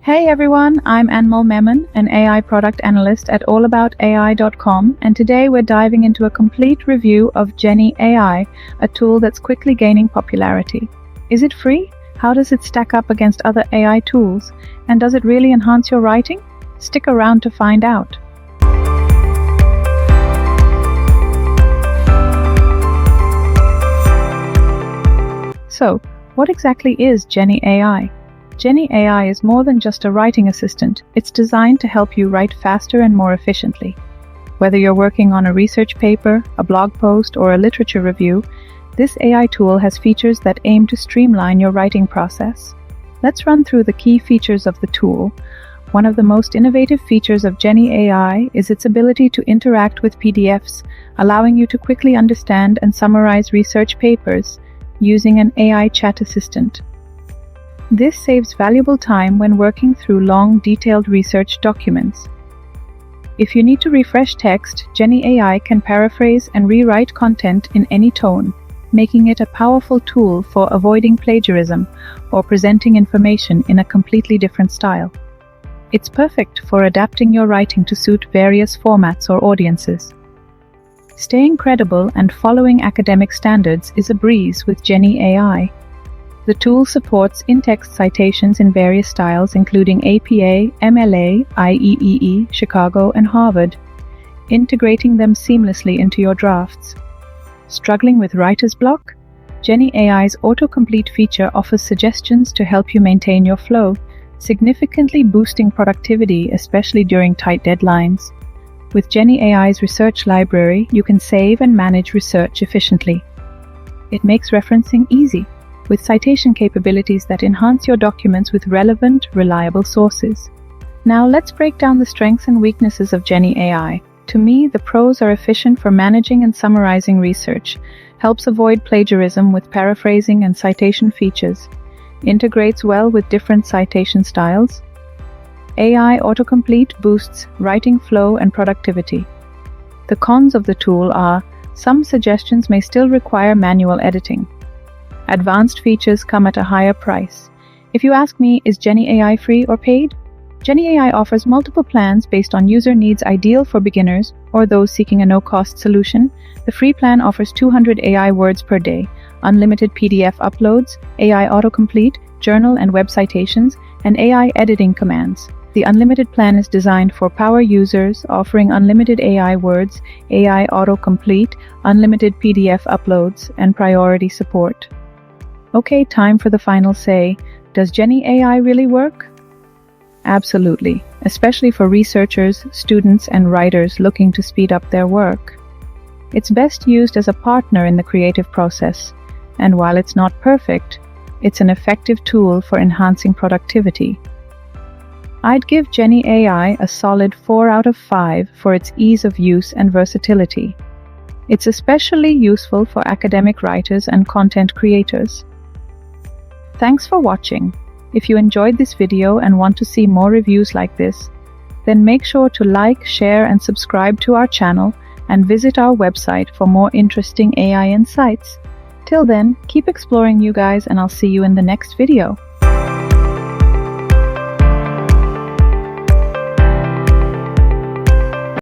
Hey everyone, I'm Anmol Memon, an AI product analyst at allaboutai.com, and today we're diving into a complete review of Jenni AI, a tool that's quickly gaining popularity. Is it free? How does it stack up against other AI tools? And does it really enhance your writing? Stick around to find out. So, what exactly is Jenni AI? Jenni AI is more than just a writing assistant. It's designed to help you write faster and more efficiently. Whether you're working on a research paper, a blog post, or a literature review, this AI tool has features that aim to streamline your writing process. Let's run through the key features of the tool. One of the most innovative features of Jenni AI is its ability to interact with PDFs, allowing you to quickly understand and summarize research papers using an AI chat assistant. This saves valuable time when working through long, detailed research documents. If you need to refresh text, Jenni AI can paraphrase and rewrite content in any tone, making it a powerful tool for avoiding plagiarism or presenting information in a completely different style. It's perfect for adapting your writing to suit various formats or audiences. Staying credible and following academic standards is a breeze with Jenni AI. The tool supports in-text citations in various styles including APA, MLA, IEEE, Chicago, and Harvard, integrating them seamlessly into your drafts. Struggling with writer's block? Jenni AI's autocomplete feature offers suggestions to help you maintain your flow, significantly boosting productivity, especially during tight deadlines. With Jenni AI's research library, you can save and manage research efficiently. It makes referencing easy, with citation capabilities that enhance your documents with relevant, reliable sources. Now let's break down the strengths and weaknesses of Jenni AI. To me, the pros are efficient for managing and summarizing research, helps avoid plagiarism with paraphrasing and citation features, integrates well with different citation styles. AI autocomplete boosts writing flow and productivity. The cons of the tool are, some suggestions may still require manual editing. Advanced features come at a higher price. If you ask me, is Jenni AI free or paid? Jenni AI offers multiple plans based on user needs, ideal for beginners or those seeking a no-cost solution. The free plan offers 200 AI words per day, unlimited PDF uploads, AI autocomplete, journal and web citations, and AI editing commands. The unlimited plan is designed for power users, offering unlimited AI words, AI autocomplete, unlimited PDF uploads, and priority support. Okay, time for the final say. Does Jenni AI really work? Absolutely, especially for researchers, students, and writers looking to speed up their work. It's best used as a partner in the creative process, and while it's not perfect, it's an effective tool for enhancing productivity. I'd give Jenni AI a solid 4 out of 5 for its ease of use and versatility. It's especially useful for academic writers and content creators. Thanks for watching. If you enjoyed this video and want to see more reviews like this, then make sure to like, share, and subscribe to our channel and visit our website for more interesting AI insights. Till then, keep exploring, you guys, and I'll see you in the next video.